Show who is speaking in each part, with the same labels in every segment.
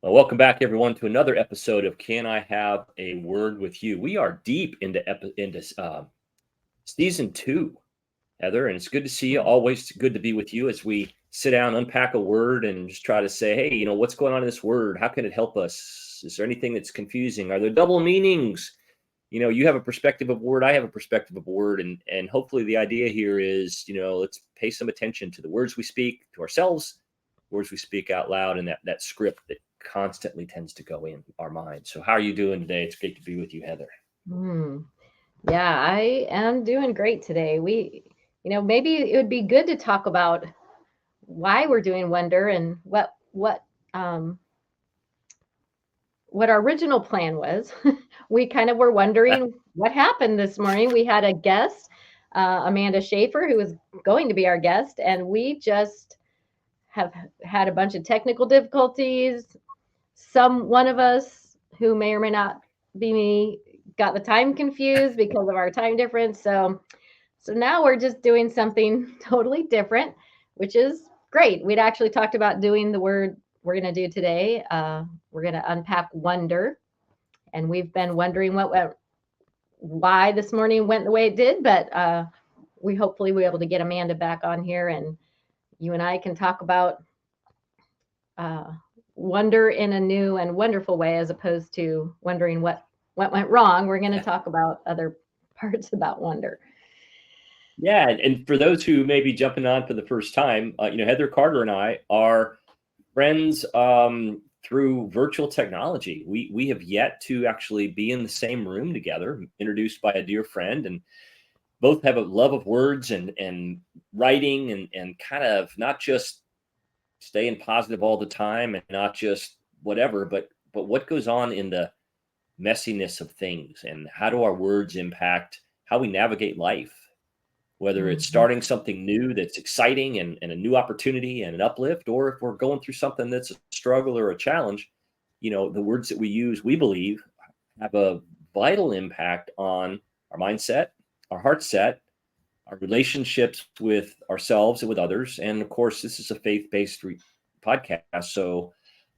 Speaker 1: Well, welcome back, everyone, to another episode of Can I Have a Word with You? We are deep into season two, Heather, and it's good to see you. Always good to be with you as we sit down, unpack a word, and just try to say, hey, what's going on in this word? How can it help us? Is there anything that's confusing? Are there double meanings? You have a perspective of word, I have a perspective of word, and hopefully the idea here is, let's pay some attention to the words we speak to ourselves, words we speak out loud, and that script that constantly tends to go in our mind. So how are you doing today? It's great to be with you, Heather.
Speaker 2: Hmm. Yeah, I am doing great today. Maybe it would be good to talk about why we're doing Wonder and um, what our original plan was. We kind of were wondering what happened this morning. We had a guest, Amanda Schaefer, who was going to be our guest, and we just have had a bunch of technical difficulties. One of us who may or may not be me got the time confused because of our time difference. So now we're just doing something totally different, which is great. We'd actually talked about doing the word we're going to do today. We're going to unpack wonder, and we've been wondering why this morning went the way it did, but we hopefully we're able to get Amanda back on here, and you and I can talk about uh, wonder in a new and wonderful way, as opposed to wondering what went wrong. We're going to talk about other parts about wonder.
Speaker 1: Yeah, and for those who may be jumping on for the first time, Heather Carter and I are friends through virtual technology. We have yet to actually be in the same room together, introduced by a dear friend, and both have a love of words and writing and kind of not just staying positive all the time and not just whatever, but what goes on in the messiness of things, and how do our words impact how we navigate life, whether it's
Speaker 2: Mhm.
Speaker 1: starting something new that's exciting and a new opportunity and an uplift, or if we're going through something that's a struggle or a challenge. The words that we use, we believe, have a vital impact on our mindset, our heart set, our relationships with ourselves and with others. And of course, this is a faith-based podcast. So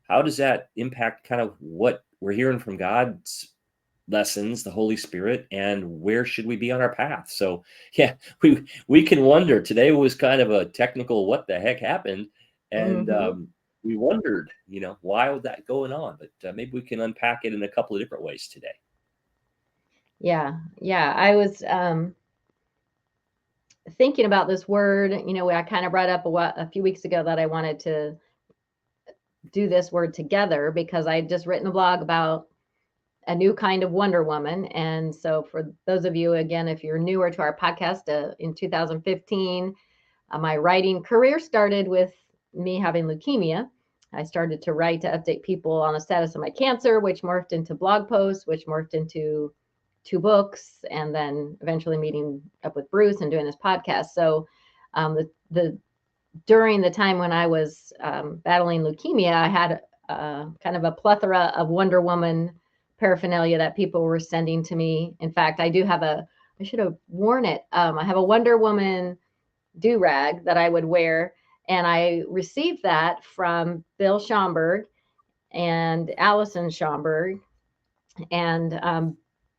Speaker 1: how does that impact kind of what we're hearing from God's lessons, the Holy Spirit, and where should we be on our path? So yeah, we can wonder. Today was kind of a technical what the heck happened, and
Speaker 2: Mhm.
Speaker 1: we wondered, why was that going on? But maybe we can unpack it in a couple of different ways today.
Speaker 2: Yeah, yeah. I was thinking about this word. I kind of brought up a few weeks ago that I wanted to do this word together because I had just written a blog about a new kind of Wonder Woman. And so, for those of you, again, if you're newer to our podcast, in 2015, my writing career started with me having leukemia. I started to write to update people on the status of my cancer, which morphed into blog posts, which morphed into two books, and then eventually meeting up with Bruce and doing this podcast. So, the during the time when I was battling leukemia, I had kind of a plethora of Wonder Woman paraphernalia that people were sending to me. In fact, I should have worn it. I have a Wonder Woman do rag that I would wear. And I received that from Bill Schomburg and Allison Schomburg. And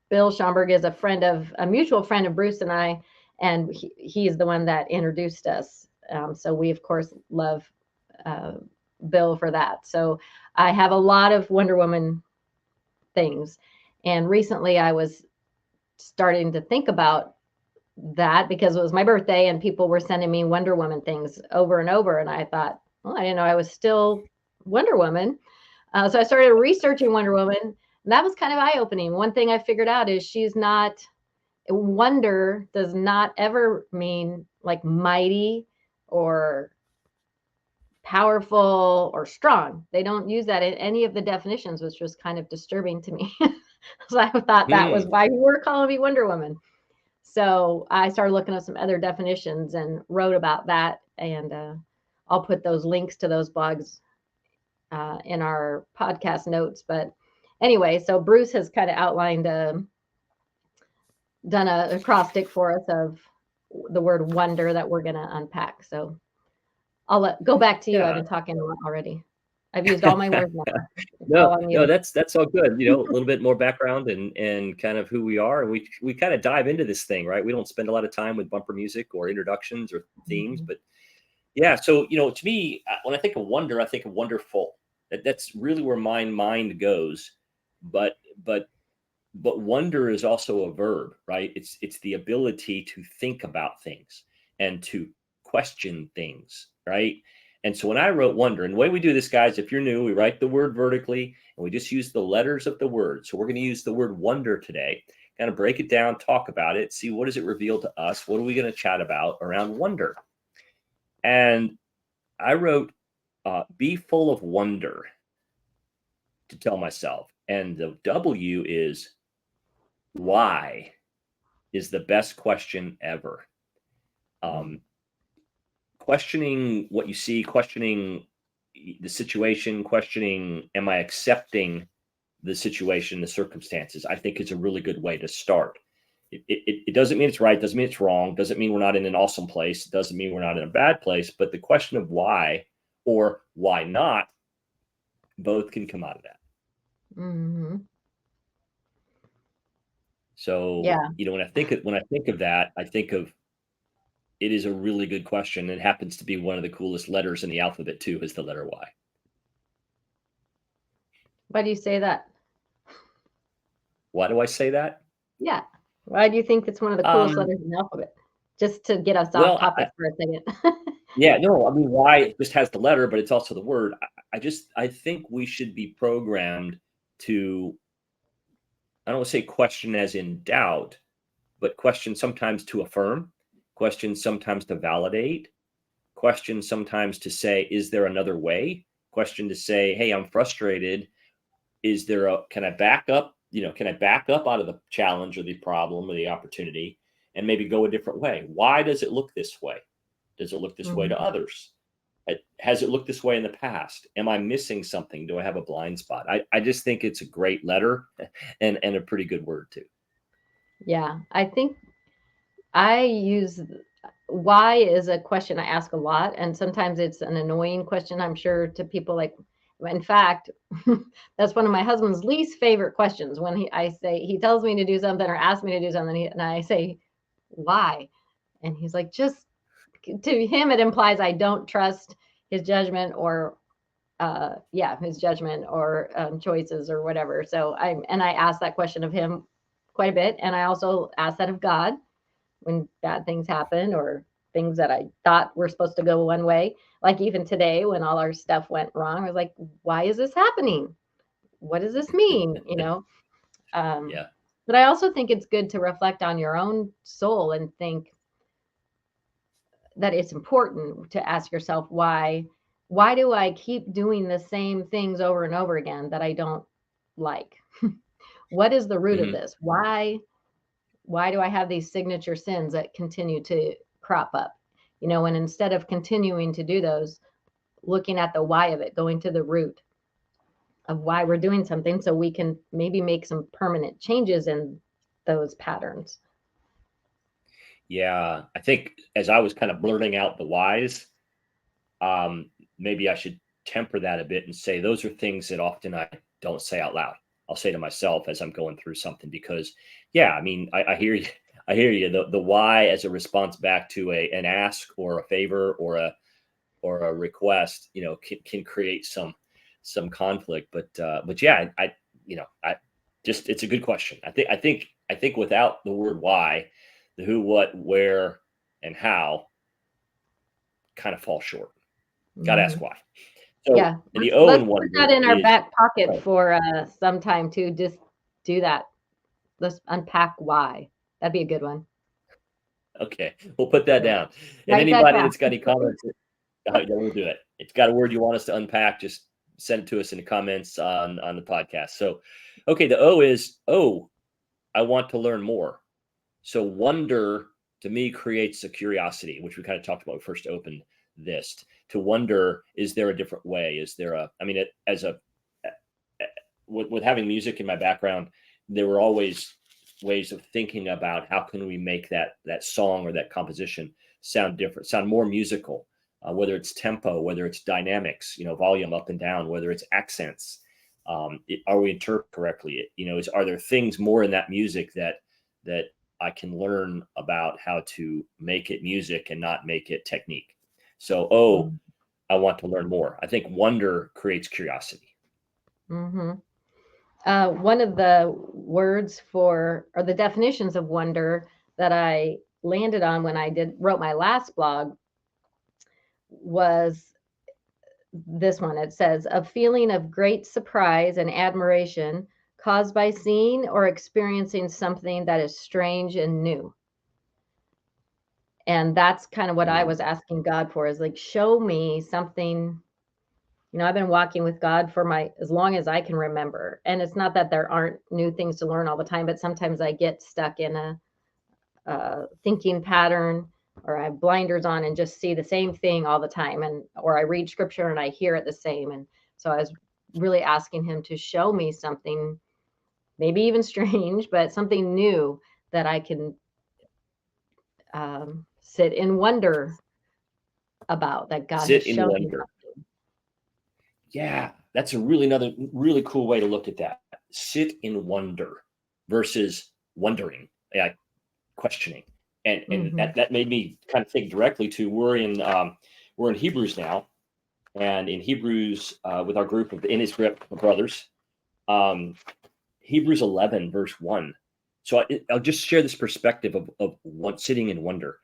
Speaker 2: Bill Schomburg is a mutual friend of Bruce and I, and he's the one that introduced us. So we, of course, love uh, Bill for that. So I have a lot of Wonder Woman things. And recently I was starting to think about that because it was my birthday and people were sending me Wonder Woman things over and over. And I thought, well, I didn't know I was still Wonder Woman. So I started researching Wonder Woman, and that was kind of eye opening. One thing I figured out is wonder does not ever mean like mighty or powerful or strong. They don't use that in any of the definitions, which was kind of disturbing to me. So I thought that was
Speaker 1: Hmm.
Speaker 2: why we were calling me Wonder Woman. So I started looking up some other definitions and wrote about that. And I'll put those links to those blogs in our podcast notes. But anyway, so Bruce has kind of outlined, done a acrostic for us of the word wonder that we're going to unpack. So go back to you. I've
Speaker 1: Yeah.
Speaker 2: been talking a lot already. I've used all my words now. That's
Speaker 1: No,
Speaker 2: all I'm
Speaker 1: no,
Speaker 2: using.
Speaker 1: that's all good. You know, a little bit more background and kind of who we are. And we kind of dive into this thing, right? We don't spend a lot of time with bumper music or introductions or themes,
Speaker 2: Mhm.
Speaker 1: but yeah. So, you know, to me, when I think of wonder, I think of wonderful. That's really where my mind goes. But but but wonder is also a verb, right? It's the ability to think about things and to question things, right? And so when I wrote wonder, and the way we do this, guys, if you're new, we write the word vertically and we just use the letters of the word. So we're going to use the word wonder today, kind of break it down, talk about it, see what does it reveal to us, what are we going to chat about around wonder. And I wrote, be full of wonder to tell myself. And the W is why is the best question ever. Um, questioning what you see, questioning the situation, questioning, am I accepting the situation, the circumstances, I think is a really good way to start. It doesn't mean it's right, doesn't mean it's wrong, doesn't mean we're not in an awesome place, doesn't mean we're not in a bad place, but the question of why or why not, both can come out of that.
Speaker 2: Mhm.
Speaker 1: So,
Speaker 2: Yeah.
Speaker 1: you know, when I think of that, I think of it is a really good question. It happens to be one of the coolest letters in the alphabet too, is the letter Y.
Speaker 2: Why do you say that?
Speaker 1: Why do I say that?
Speaker 2: Yeah. Why do you think it's one of the coolest
Speaker 1: Um,
Speaker 2: letters in the alphabet? Just to get us off
Speaker 1: well,
Speaker 2: topic for a second.
Speaker 1: yeah, no, I mean, why it just has the letter, but it's also the word. I think we should be programmed to, I don't want to say question as in doubt, but question sometimes to affirm, question sometimes to validate, question sometimes to say, is there another way? Question to say, hey, I'm frustrated. Is there a, can I back up? You know, can I back up out of the challenge or the problem or the opportunity and maybe go a different way? Why does it look this way? Does it look this way to
Speaker 2: Mhm.
Speaker 1: others? Has it looked this way in the past? Am I missing something? Do I have a blind spot? I just think it's a great letter and a pretty good word too.
Speaker 2: Yeah. I think I use why is a question I ask a lot, and sometimes it's an annoying question, I'm sure, to people. Like, in fact, that's one of my husband's least favorite questions. When I say he tells me to do something or asks me to do something, and I say why, and he's like, just to him, it implies I don't trust his judgment or yeah, his judgment or choices or whatever. So I ask that question of him quite a bit, and I also ask that of God when bad things happen or things that I thought were supposed to go one way. Like even today when all our stuff went wrong, I was like, why is this happening? What does this mean? Um,
Speaker 1: Yeah.
Speaker 2: but I also think it's good to reflect on your own soul and think that it's important to ask yourself why do I keep doing the same things over and over again that I don't like? What is the root of
Speaker 1: Hmm.
Speaker 2: this? Why do I have these signature sins that continue to crop up? And instead of continuing to do those, looking at the why of it, going to the root of why we're doing something so we can maybe make some permanent changes in those patterns.
Speaker 1: Yeah. I think as I was kind of blurting out the whys, um, maybe I should temper that a bit and say those are things that often I don't say out loud. I'll say to myself as I'm going through something because, yeah, I mean, I hear you. I hear you. The why as a response back to an ask or a favor or a request, you know, can create some conflict. But yeah, you know, I just it's a good question. I think without the word why, the who, what, where, and how kind of fall short. Got to ask
Speaker 2: Mhm.
Speaker 1: why. So
Speaker 2: Yeah,
Speaker 1: the
Speaker 2: let's
Speaker 1: O
Speaker 2: let's
Speaker 1: in
Speaker 2: put that
Speaker 1: wonder
Speaker 2: in our
Speaker 1: is
Speaker 2: back pocket
Speaker 1: right.
Speaker 2: for some time to just do that. Let's unpack why. That'd be a good one.
Speaker 1: Okay. We'll put that
Speaker 2: Yeah.
Speaker 1: down. And
Speaker 2: Write that
Speaker 1: anybody
Speaker 2: down.
Speaker 1: that's got any comments, yeah, we'll do it. If you've got a word you want us to unpack, just send it to us in the comments on the podcast. So, okay, the O is I want to learn more. So wonder to me creates a curiosity, which we kind of talked about when we first opened this. To wonder, is there a different way? Is there a? I mean, as a with having music in my background, there were always ways of thinking about how can we make that song or that composition sound different, sound more musical, whether it's tempo, whether it's dynamics, volume up and down, whether it's accents. Are we interpret correctly? Are there things more in that music that I can learn about how to make it music and not make it technique? So, I want to learn more. I think wonder creates curiosity.
Speaker 2: Mm-hmm. One of the words or the definitions of wonder that I landed on when I wrote my last blog was this one. It says, a feeling of great surprise and admiration caused by seeing or experiencing something that is strange and new. And that's kind of what I was asking God for, is like, show me something. I've been walking with God for as long as I can remember. And it's not that there aren't new things to learn all the time, but sometimes I get stuck in a thinking pattern, or I have blinders on and just see the same thing all the time. Or I read scripture and I hear it the same. And so I was really asking him to show me something, maybe even strange, but something new that I can sit in wonder about, that God has shown me.
Speaker 1: Yeah, that's another really cool way to look at that. Sit in wonder versus wondering, questioning, and that made me kind of think directly to we're in Hebrews now, and in Hebrews with our group of In His Grip brothers, Hebrews 11 verse 1. So I'll just share this perspective of sitting in wonder.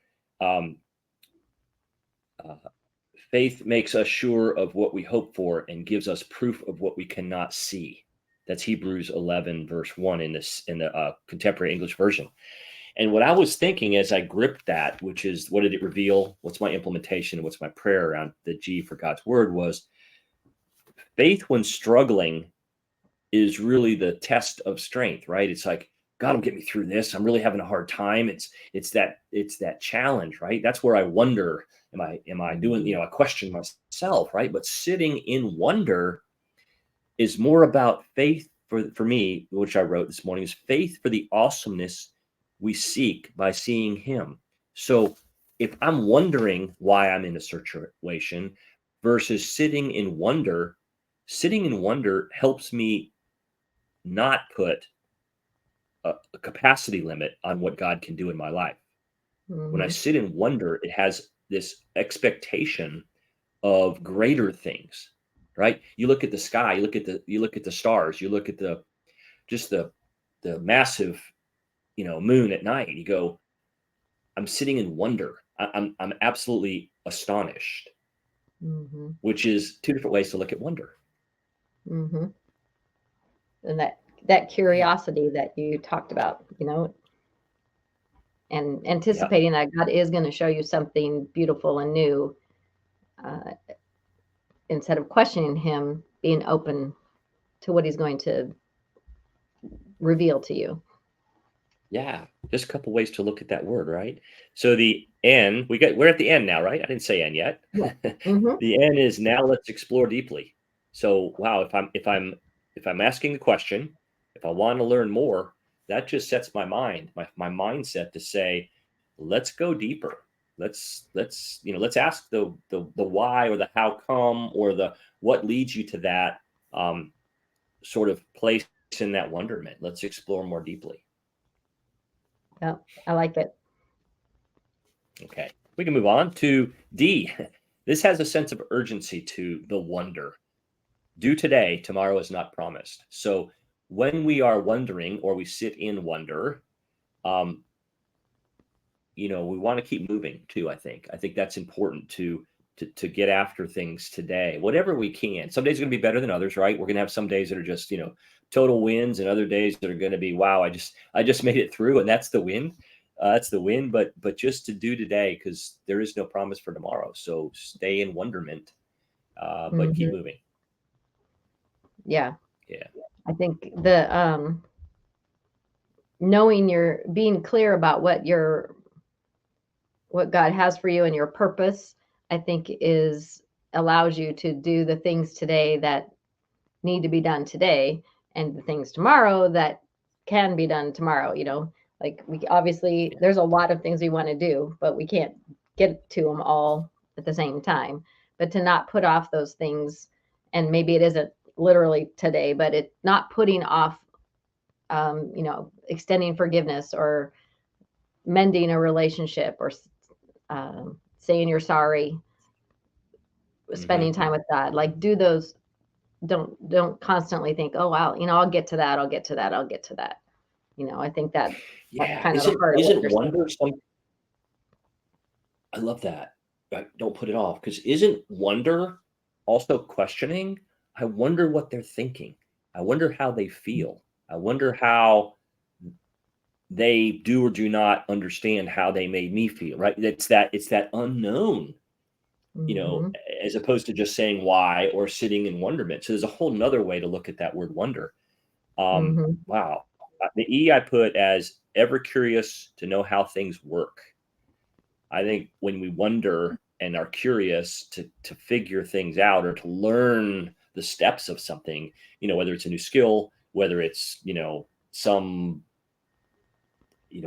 Speaker 1: Faith makes us sure of what we hope for and gives us proof of what we cannot see. That's Hebrews 11 verse 1 in the contemporary English version. And what I was thinking as I gripped that, which is, what did it reveal? What's my implementation? What's my prayer around the G for God's word? Was faith when struggling is really the test of strength, right? It's like, God will get me through this. I'm really having a hard time. It's that challenge, right? That's where I wonder, am I doing, I question myself, right? But sitting in wonder is more about faith for me, which I wrote this morning, is faith for the awesomeness we seek by seeing him. So if I'm wondering why I'm in a situation versus sitting in wonder helps me not put a capacity limit on what God can do in my life. When I sit in wonder, it has this expectation of greater things, right? You look at the sky, you look at the stars, you look at the massive, moon at night. You go, I'm sitting in wonder. I'm absolutely astonished, which is two different ways to look at wonder.
Speaker 2: And that curiosity that you talked about, and anticipating that God is going to show you something beautiful and new, instead of questioning him, being open to what he's going to reveal to you.
Speaker 1: Yeah, just a couple ways to look at that word, right? So the N, we're at the end now, right? I didn't say N yet.
Speaker 2: Yeah.
Speaker 1: The N is now let's explore deeply. So wow, if I'm asking the question, if I want to learn more, that just sets my mind, my mindset to say, let's go deeper. Let's ask the why, or the how come, or the what leads you to that sort of place in that wonderment. Let's explore more deeply.
Speaker 2: Yeah, I like it.
Speaker 1: Okay, we can move on to D. This has a sense of urgency to the wonder. Do today, tomorrow is not promised. So when we are wondering, or we sit in wonder, we want to keep moving too. I think that's important to get after things today, whatever we can. Some days are going to be better than others, right? We're going to have some days that are just, total wins, and other days that are going to be, wow, I just made it through, and that's the win. That's the win. But just to do today, because there is no promise for tomorrow. So stay in wonderment, but keep moving.
Speaker 2: Yeah.
Speaker 1: Yeah.
Speaker 2: I think the being clear about what God has for you and your purpose, I think allows you to do the things today that need to be done today, and the things tomorrow that can be done tomorrow. Like we obviously, there's a lot of things we want to do, but we can't get to them all at the same time, but to not put off those things. And maybe it isn't literally today, but it not putting off, extending forgiveness or mending a relationship or saying you're sorry, spending time with God. Like, do those. Don't constantly think, oh wow, I'll get to that. I'll get to that. I'll get to that. I think that's kind of the heart of what you're
Speaker 1: wonder some. I love that. Don't put it off, because isn't wonder also questioning? I wonder what they're thinking. I wonder how they feel. I wonder how they do or do not understand how they made me feel, right? It's that unknown, as opposed to just saying why or sitting in wonderment. So there's a whole nother way to look at that word wonder. Wow. The E I put as ever curious to know how things work. I think when we wonder and are curious to figure things out or to learn the steps of something, whether it's a new skill, whether it's, some,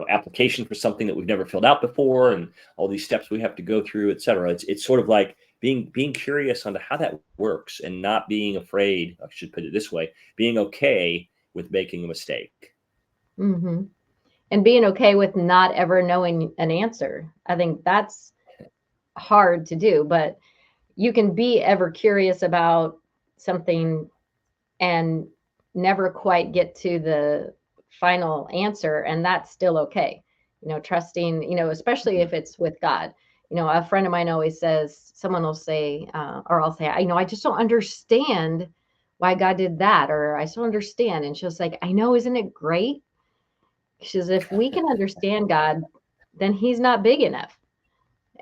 Speaker 1: application for something that we've never filled out before, and all these steps we have to go through, et cetera. It's sort of like being curious on how that works and not being afraid. I should put it this way: being okay with making a mistake.
Speaker 2: And being okay with not ever knowing an answer. I think that's hard to do, but you can be ever curious about something and never quite get to the final answer, and that's still okay. Trusting, especially if it's with God. A friend of mine always says, someone will say, or I'll say, I just don't understand why God did that, or I still understand. And she's like, I know, isn't it great? She says, if we can understand God, then he's not big enough.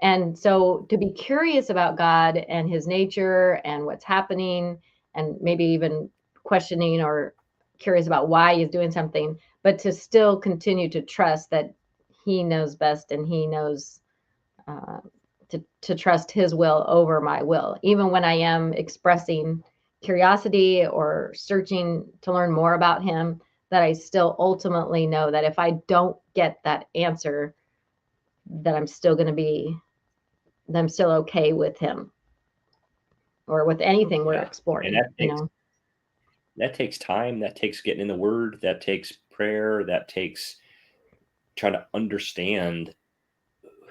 Speaker 2: And so to be curious about God and his nature and what's happening, and maybe even questioning or curious about why he's doing something, but to still continue to trust that he knows best, and he knows to trust his will over my will, even when I am expressing curiosity or searching to learn more about him, that I still ultimately know that if I don't get that answer, that I'm still okay with him or with anything we're exploring.
Speaker 1: And that takes time. That takes getting in the Word. That takes prayer. That takes trying to understand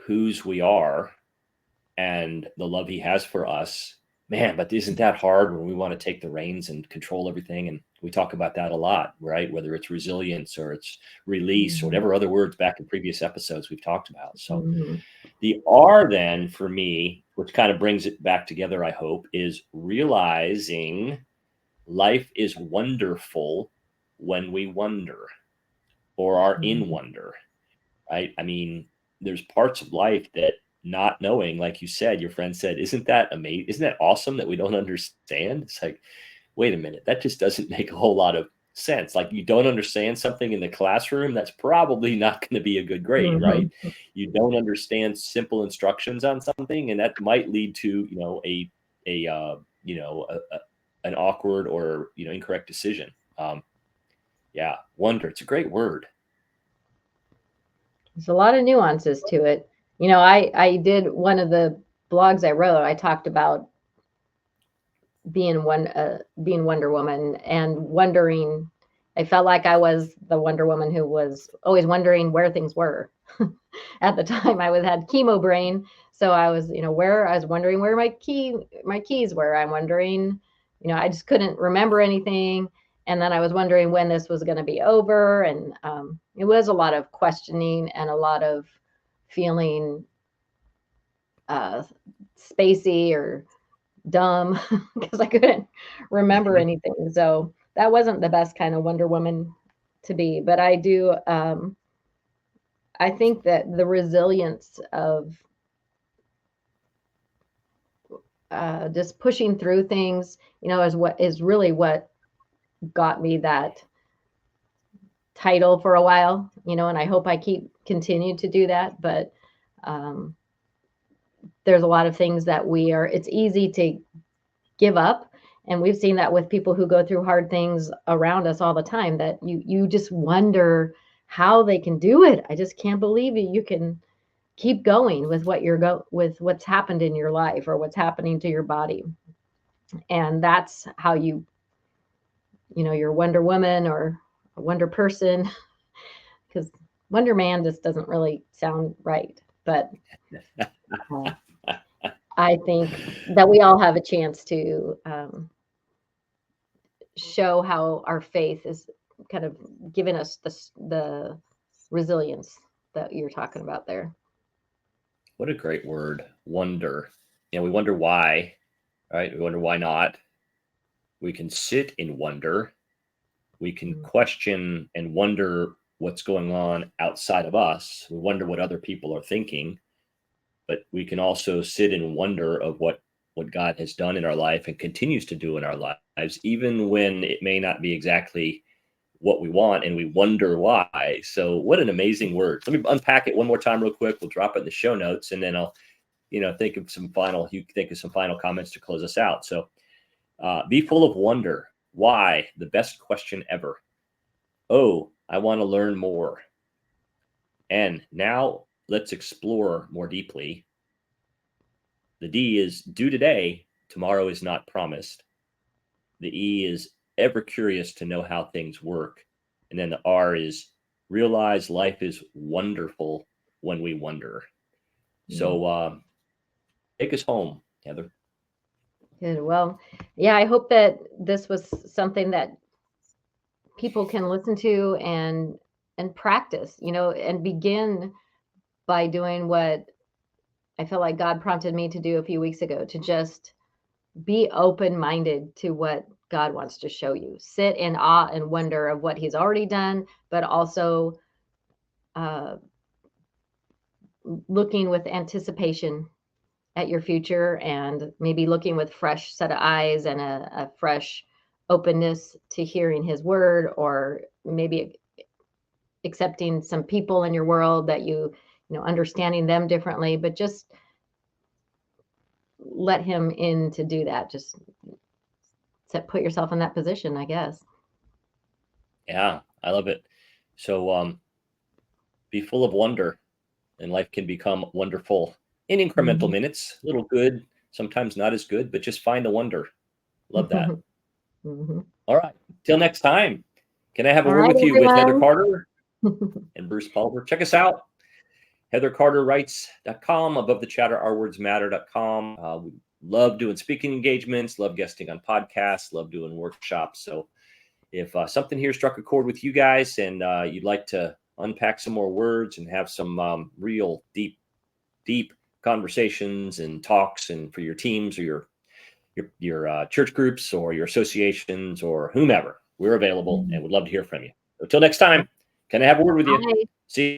Speaker 1: whose we are and the love he has for us. Man, but isn't that hard when we want to take the reins and control everything? And we talk about that a lot, right? Whether it's resilience or it's release or whatever other words back in previous episodes we've talked about. So the R then for me, which kind of brings it back together, I hope, is realizing life is wonderful when we wonder or are in wonder, right? I mean, there's parts of life that not knowing, like you said, your friend said, isn't that amazing? Isn't that awesome that we don't understand? It's like, wait a minute, that just doesn't make a whole lot of sense. Like, you don't understand something in the classroom, that's probably not going to be a good grade, right? You don't understand simple instructions on something, and that might lead to, an awkward or, incorrect decision. Wonder. It's a great word.
Speaker 2: There's a lot of nuances to it. I did one of the blogs I wrote. I talked about being Wonder Woman and wondering. I felt like I was the Wonder Woman who was always wondering where things were. At the time, I had chemo brain, so I was, I was wondering where my keys were. I'm wondering, I just couldn't remember anything. And then I was wondering when this was going to be over. And it was a lot of questioning and a lot of feeling spacey or dumb because I couldn't remember anything. So that wasn't the best kind of Wonder Woman to be. But I do, I think that the resilience of just pushing through things, is really what got me that title for a while, and I hope I continue to do that. But there's a lot of things that it's easy to give up. And we've seen that with people who go through hard things around us all the time, that you just wonder how they can do it. I just can't believe it. You can keep going with with what's happened in your life or what's happening to your body. And that's how you're Wonder Woman or a Wonder Person, because Wonder Man just doesn't really sound right. But I think that we all have a chance to show how our faith is kind of giving us the resilience that you're talking about there.
Speaker 1: What a great word, wonder. We wonder why, right? We wonder why not. We can sit in wonder. We can question and wonder what's going on outside of us. We wonder what other people are thinking, but we can also sit in wonder of what God has done in our life and continues to do in our lives, even when it may not be exactly what we want, and we wonder why. So what an amazing word. Let me unpack it one more time real quick. We'll drop it in the show notes, and then I'll think of some final comments to close us out. So be full of wonder. Why? The best question ever. Oh, I want to learn more. And now let's explore more deeply. The D is do today. Tomorrow is not promised. The E is ever curious to know how things work. And then the R is realize life is wonderful when we wonder. So take us home, Heather.
Speaker 2: Good. Well, yeah, I hope that this was something that people can listen to and practice, and begin by doing what I feel like God prompted me to do a few weeks ago, to just be open-minded to what God wants to show you. Sit in awe and wonder of what he's already done, but also looking with anticipation at your future, and maybe looking with fresh set of eyes and a fresh openness to hearing his word, or maybe accepting some people in your world that understanding them differently, but just let him in to do that. Just put yourself in that position, I guess.
Speaker 1: Yeah, I love it. So be full of wonder, and life can become wonderful in incremental minutes. A little good, sometimes not as good, but just find the wonder. Love that. All right. Till next time. Can I have a word with you with Heather Carter and Bruce Pulver? Check us out. HeatherCarterWrites.com, above the chatter, ourwordsmatter.com. We love doing speaking engagements, love guesting on podcasts, love doing workshops. So if something here struck a chord with you guys, and you'd like to unpack some more words and have some real deep conversations and talks, and for your teams or your church groups or your associations or whomever, we're available and would love to hear from you. Until next time, can I have a word with you?
Speaker 2: Bye.
Speaker 1: See you.